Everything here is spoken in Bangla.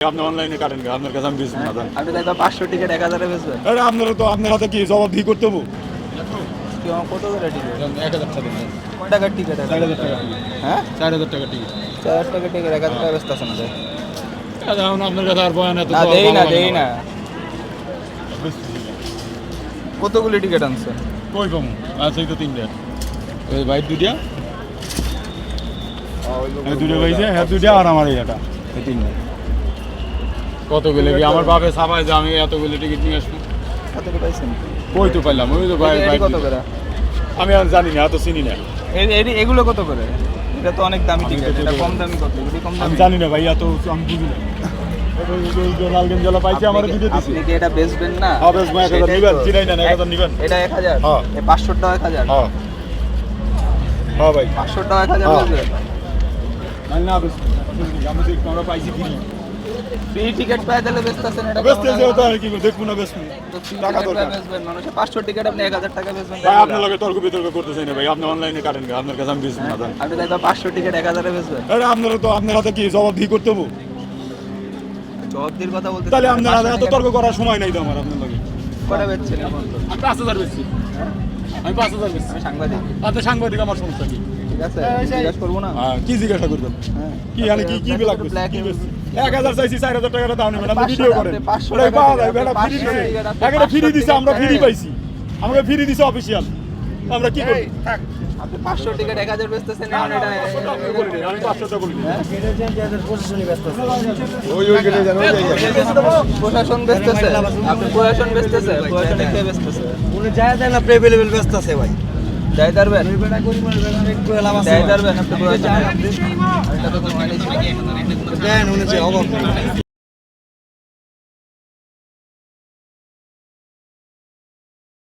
আপনি অনলাইনে কাটেন আপনার কাছে আমি বেশি না জানি। আপনি দেখবেন 500 টিকিট 1000 এ বেচবেন। আরে আপনারা তো আপনার হাতে কি জবাবদিহি করতে হবে? কত করে টিকিট? 1000 টাকা দেন। কয় টাকার টিকিট? 4000 টাকা টিকিট। হ্যাঁ 4000 টাকা টিকিট। 4000 টাকা টিকিট 1000 টাকা বেচতেছেন না। এখন আপনার কাছে আর বয়ান এত না দেই না। কতগুলি টিকিট আনছেন? কই পামু? আচ্ছা এই তো তিনটা। ওই ভাই দুইটা। এই দুইটা ভাইছে, হ্যাঁ দুইটা আর আমার এটা। এই তিনটা। কতগুলো কি আমার বাপে ছাপায় যে আমি এতগুলো টিকিট নিয়ে আসবো? কত করে পাইছেন? কই তো পাইলাম ওই তো ভাই ভাই কত করে? আমি আর জানি না, এত চিনি না। এগুলো কত করে? এটা তো অনেক দামি টিকিট। এটা কম দামি কত? এগুলি কম দামি। আমি জানি না ভাই, এত আমি বুঝি না। লালগঞ্জ জেলা পাইছে আমার দিতে দিছি। আপনি কি এটা বেচবেন না? হ্যাঁ বেশ, 1000 নিবেন, চিনাই না 1000 নিবেন। এটা 1000। হ্যাঁ। এই 500 টাকা 1000। হ্যাঁ হ্যাঁ ভাই 500 টাকা 1000 বেচবেন। মানে না বেশ, আমি তো আমরা পাইছি কি ফ্রি টিকিট পায় তাহলে বেচতেছেন এটা। বেশ তেজ হতো আর কি দেখবো না বেশ টাকা দরকার। বেচবেন মানুষে 500 টিকিট আপনি 1000 টাকা বেচবেন। ভাই আপনার লগে তর্ক বিতর্ক করতে চাই না ভাই, আপনি অনলাইনে কাটেন আপনার কাছে আমি বেশি না জানি। আপনি দেখবেন 500 টিকিট 1000 এ বেচবেন। আরে আপনারা তো আপনার হাতে কি জবাবদিহি করতে হবে? জবাবদিহির কথা বলতে তাহলে আপনার হাতে এত তর্ক করার সময় নাই তো আমার আপনার লগে। কটা বেচছেন এখন তো? আমি 5000 বেশি, আমি 5000 বেশি। আমি সাংবাদিক। আপনি সাংবাদিক, আমার সমস্যা কি? ঠিক আছে জিজ্ঞাসা করবো না। হ্যাঁ কি জিজ্ঞাসা করবেন? হ্যাঁ কি মানে কি কি লাগবে? Black কি and- বেশি? 1000 চাইছি, 4000 টাকাটা দাও নেবেন, আপনি 500 ভিডিও করেন। আপনি 500 ওটাই টাকা পাওয়া যায়, দিবেন, এটা ফ্রি 500 দিছে। টাকা আপনি একটা ফ্রি 500 দিছে, আমরা ফ্রি টাকা- পাইছি। আমাকে ফ্রি দিছে অফিশিয়াল। আমরা কি করি? আপনি 500 টিকিট 1000 বেচতেছেন এখন এটা। আমি 500 টাকা বলি। প্রশাসন বেচতেছে, আপনি প্রশাসন বেচতেছে, প্রশাসনে কে বেচতেছে? যায় দেয় না প্রেভেলেবল ব্যস্ত আছে ভাই যাই দাঁড়বেন যায় যাই দাঁড়বেন আপনি প্রশাসনে। এটা তো কোনো হয়নি ছিল। দেন উনি যে অভাব